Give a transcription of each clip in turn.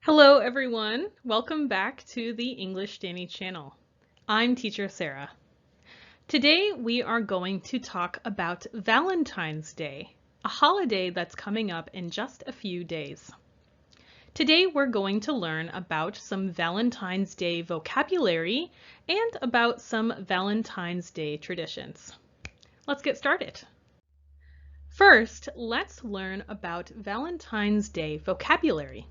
Hello everyone, welcome back to the English Danny channel. I'm teacher Sarah. Today we are going to talk about Valentine's Day, a holiday that's coming up in just a few days. Today we're going to learn about some Valentine's Day vocabulary and about some Valentine's Day traditions. Let's get started. First, let's learn about Valentine's Day vocabulary.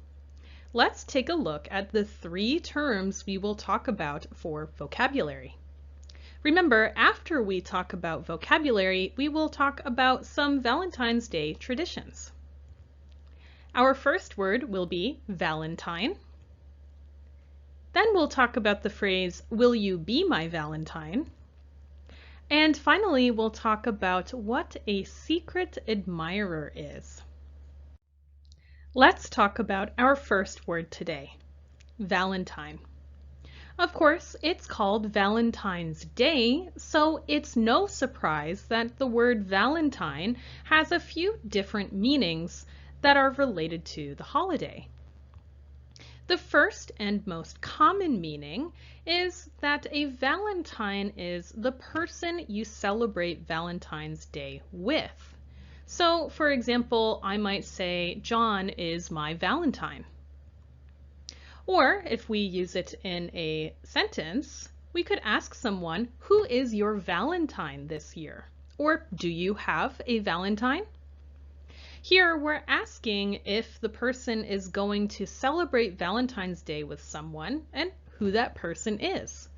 Let's take a look at the 3 terms we will talk about for vocabulary. Remember, after we talk about vocabulary, we will talk about some Valentine's Day traditions. Our first word will be Valentine. Then we'll talk about the phrase, "Will you be my Valentine?" And finally, we'll talk about what a secret admirer is. Let's talk about our first word today, Valentine. Of course, it's called Valentine's Day, so it's no surprise that the word Valentine has a few different meanings that are related to the holiday. The first and most common meaning is that a Valentine is the person you celebrate Valentine's Day with. So, for example, I might say, John is my Valentine. Or if we use it in a sentence, we could ask someone, who is your Valentine this year? Or do you have a Valentine? Here we're asking if the person is going to celebrate Valentine's Day with someone and who that person is.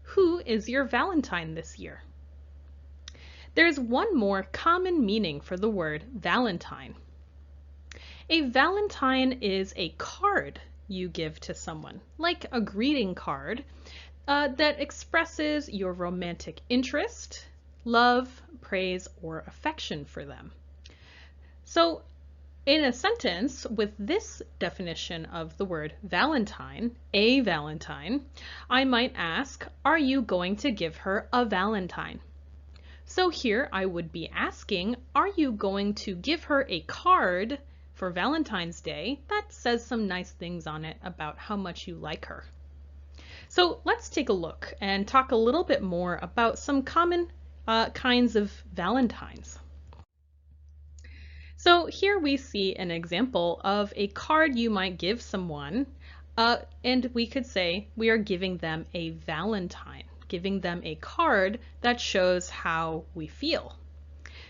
Who is your Valentine this year? There's one more common meaning for the word Valentine. A Valentine is a card you give to someone, like a greeting card that expresses your romantic interest, love, praise, or affection for them. So, in a sentence with this definition of the word Valentine, a Valentine, I might ask, are you going to give her a Valentine? So here I would be asking, are you going to give her a card for Valentine's Day that says some nice things on it about how much you like her? So let's take a look and talk a little bit more about some common kinds of Valentines. So here we see an example of a card you might give someone, and we could say we are giving them a Valentine, giving them a card that shows how we feel.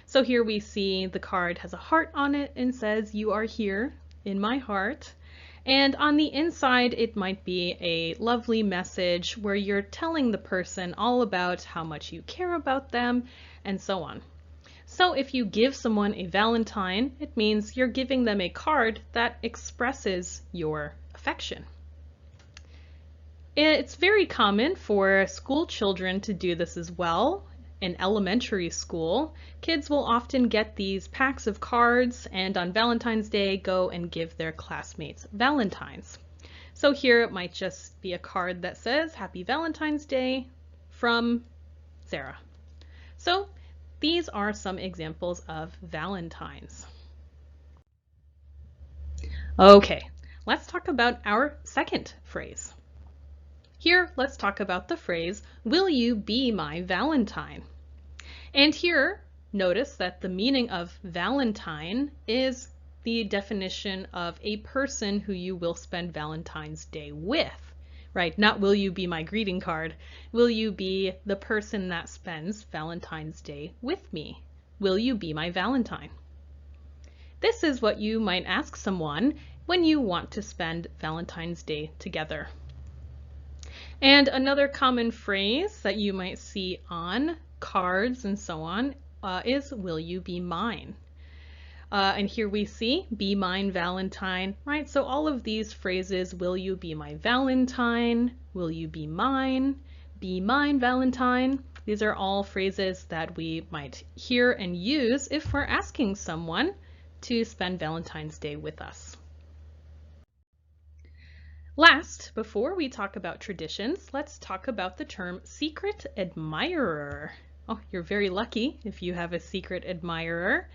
So here we see the card has a heart on it and says, you are here in my heart. And on the inside, it might be a lovely message where you're telling the person all about how much you care about them and so on. So if you give someone a Valentine, it means you're giving them a card that expresses your affection. It's very common for school children to do this as well. In elementary school, kids will often get these packs of cards and on Valentine's Day go and give their classmates Valentines. So here it might just be a card that says, Happy Valentine's Day from Sarah. So these are some examples of Valentines. Okay, let's talk about our second phrase. Here, let's talk about the phrase, will you be my Valentine? And here, notice that the meaning of Valentine is the definition of a person who you will spend Valentine's Day with, right? Not will you be my greeting card. Will you be the person that spends Valentine's Day with me? Will you be my Valentine? This is what you might ask someone when you want to spend Valentine's Day together. And another common phrase that you might see on cards and so on is, will you be mine? And here we see, be mine Valentine, right? So all of these phrases, will you be my Valentine? Will you be mine Valentine? These are all phrases that we might hear and use if we're asking someone to spend Valentine's Day with us. Last, before we talk about traditions, let's talk about the term secret admirer. Oh, you're very lucky if you have a secret admirer.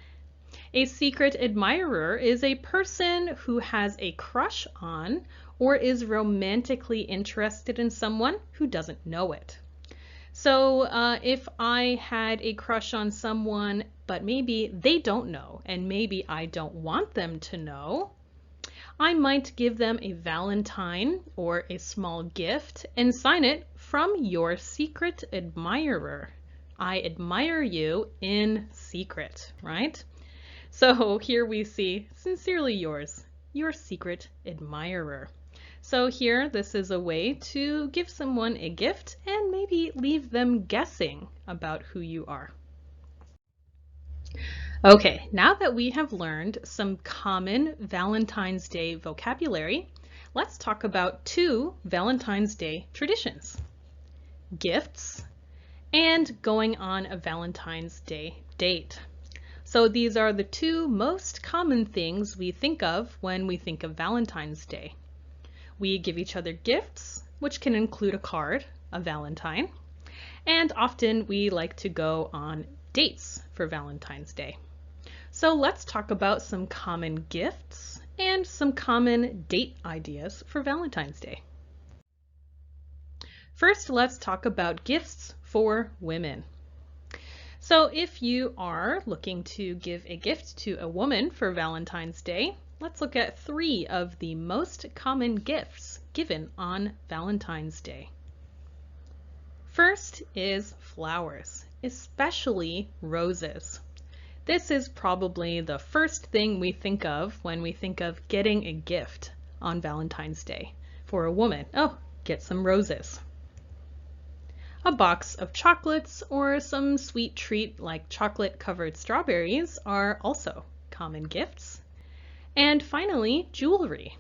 A secret admirer is a person who has a crush on or is romantically interested in someone who doesn't know it. So if I had a crush on someone, but maybe they don't know, and maybe I don't want them to know, I might give them a Valentine or a small gift and sign it from your secret admirer. I admire you in secret, right? So here we see sincerely yours, your secret admirer. So here, this is a way to give someone a gift and maybe leave them guessing about who you are. Okay, now that we have learned some common Valentine's Day vocabulary, let's talk about two Valentine's Day traditions: gifts and going on a Valentine's Day date. So these are the two most common things we think of when we think of Valentine's Day. We give each other gifts, which can include a card, a Valentine, and often we like to go on dates for Valentine's Day. So let's talk about some common gifts and some common date ideas for Valentine's Day. First, let's talk about gifts for women. So if you are looking to give a gift to a woman for Valentine's Day, let's look at 3 of the most common gifts given on Valentine's Day. First is flowers, especially roses. This is probably the first thing we think of when we think of getting a gift on Valentine's Day for a woman. Oh, get some roses. A box of chocolates or some sweet treat like chocolate-covered strawberries are also common gifts. And finally, jewelry.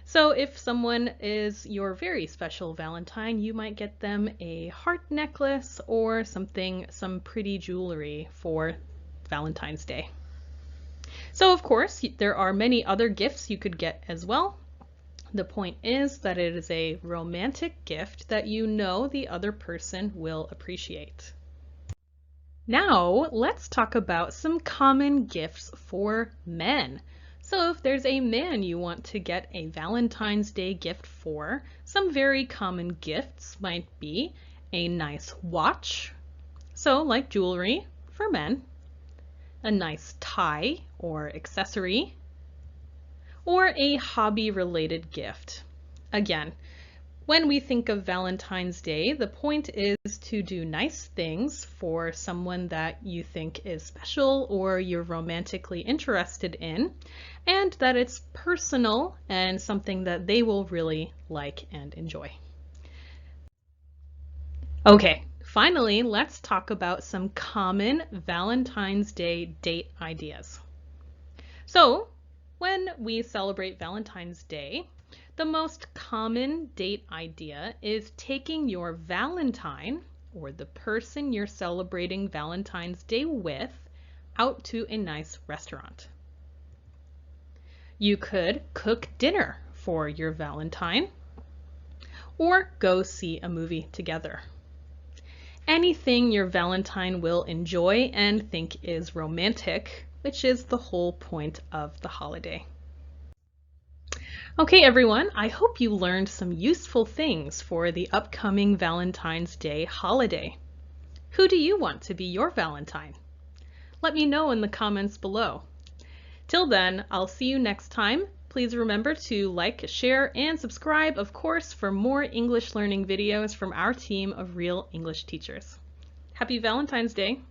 So if someone is your very special Valentine, you might get them a heart necklace or some pretty jewelry for Valentine's Day. So of course, there are many other gifts you could get as well. The point is that it is a romantic gift that you know the other person will appreciate. Now, let's talk about some common gifts for men. So if there's a man you want to get a Valentine's Day gift for, some very common gifts might be a nice watch, so like jewelry for men, a nice tie or accessory, or a hobby-related gift. Again, when we think of Valentine's Day, the point is to do nice things for someone that you think is special or you're romantically interested in, and that it's personal and something that they will really like and enjoy. Okay, finally, let's talk about some common Valentine's Day date ideas. So, when we celebrate Valentine's Day, the most common date idea is taking your Valentine, or the person you're celebrating Valentine's Day with, out to a nice restaurant. You could cook dinner for your Valentine, or go see a movie together. Anything your Valentine will enjoy and think is romantic, which is the whole point of the holiday. Okay, everyone, I hope you learned some useful things for the upcoming Valentine's Day holiday. Who do you want to be your Valentine? Let me know in the comments below. Till then, I'll see you next time. Please remember to like, share, and subscribe, of course, for more English learning videos from our team of real English teachers. Happy Valentine's Day!